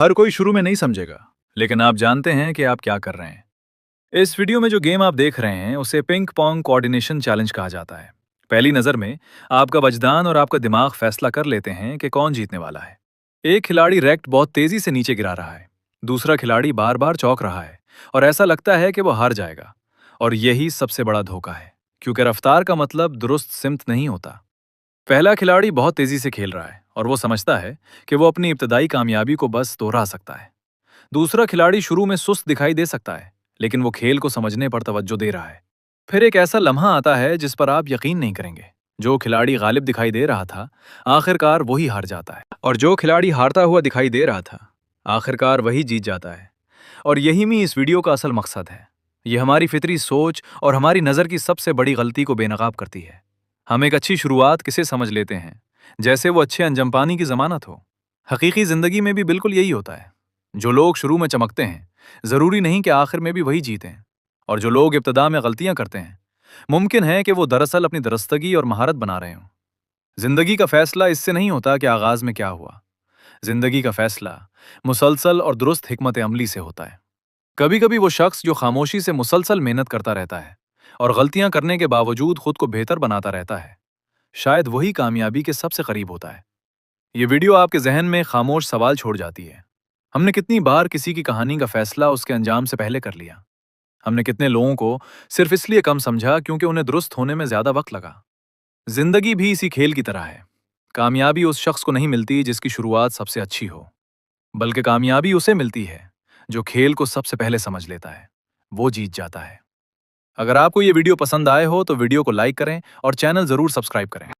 हर कोई शुरू में नहीं समझेगा, लेकिन आप जानते हैं कि आप क्या कर रहे हैं। इस वीडियो में जो गेम आप देख रहे हैं उसे पिंग पोंग कोऑर्डिनेशन चैलेंज कहा जाता है। पहली नजर में आपका वजदान और आपका दिमाग फैसला कर लेते हैं कि कौन जीतने वाला है। एक खिलाड़ी रैकेट बहुत तेजी से नीचे गिरा रहा है, दूसरा खिलाड़ी बार बार चौंक रहा है और ऐसा लगता है कि वो हार जाएगा। और यही सबसे बड़ा धोखा है, क्योंकि रफ्तार का मतलब दुरुस्त सिमत नहीं होता। पहला खिलाड़ी बहुत तेजी से खेल रहा है और वो समझता है कि वो अपनी इब्तदाई कामयाबी को बस दोहरा सकता है। दूसरा खिलाड़ी शुरू में सुस्त दिखाई दे सकता है, लेकिन वो खेल को समझने पर तवज्जो दे रहा है। फिर एक ऐसा लम्हा आता है जिस पर आप यकीन नहीं करेंगे। जो खिलाड़ी गालिब दिखाई दे रहा था, आखिरकार वही हार जाता है, और जो खिलाड़ी हारता हुआ दिखाई दे रहा था, आखिरकार वही जीत जाता है। और यही में इस वीडियो का असल मकसद है। ये हमारी फितरी सोच और हमारी नज़र की सबसे बड़ी गलती को बेनकाब करती है। हम एक अच्छी शुरुआत किसे समझ लेते हैं, जैसे वो अच्छे अंजम पानी की जमानत हो। हकीकी जिंदगी में भी बिल्कुल यही होता है। जो लोग शुरू में चमकते हैं, जरूरी नहीं कि आखिर में भी वही जीतें। और जो लोग इब्तदा में गलतियां करते हैं, मुमकिन है कि वो दरअसल अपनी दरस्तगी और महारत बना रहे हों। जिंदगी का फैसला इससे नहीं होता कि आगाज में क्या हुआ। जिंदगी का फैसला मुसलसल और दुरुस्त हिकमत अमली से होता है। कभी कभी वो शख्स जो खामोशी से मुसलसल मेहनत करता रहता है और गलतियां करने के बावजूद खुद को बेहतर बनाता रहता है, शायद वही कामयाबी के सबसे करीब होता है। ये वीडियो आपके जहन में खामोश सवाल छोड़ जाती है। हमने कितनी बार किसी की कहानी का फैसला उसके अंजाम से पहले कर लिया? हमने कितने लोगों को सिर्फ इसलिए कम समझा क्योंकि उन्हें दुरुस्त होने में ज्यादा वक्त लगा? जिंदगी भी इसी खेल की तरह है। कामयाबी उस शख्स को नहीं मिलती जिसकी शुरुआत सबसे अच्छी हो, बल्कि कामयाबी उसे मिलती है जो खेल को सबसे पहले समझ लेता है। वो जीत जाता है। अगर आपको ये वीडियो पसंद आए हो तो वीडियो को लाइक करें और चैनल जरूर सब्सक्राइब करें।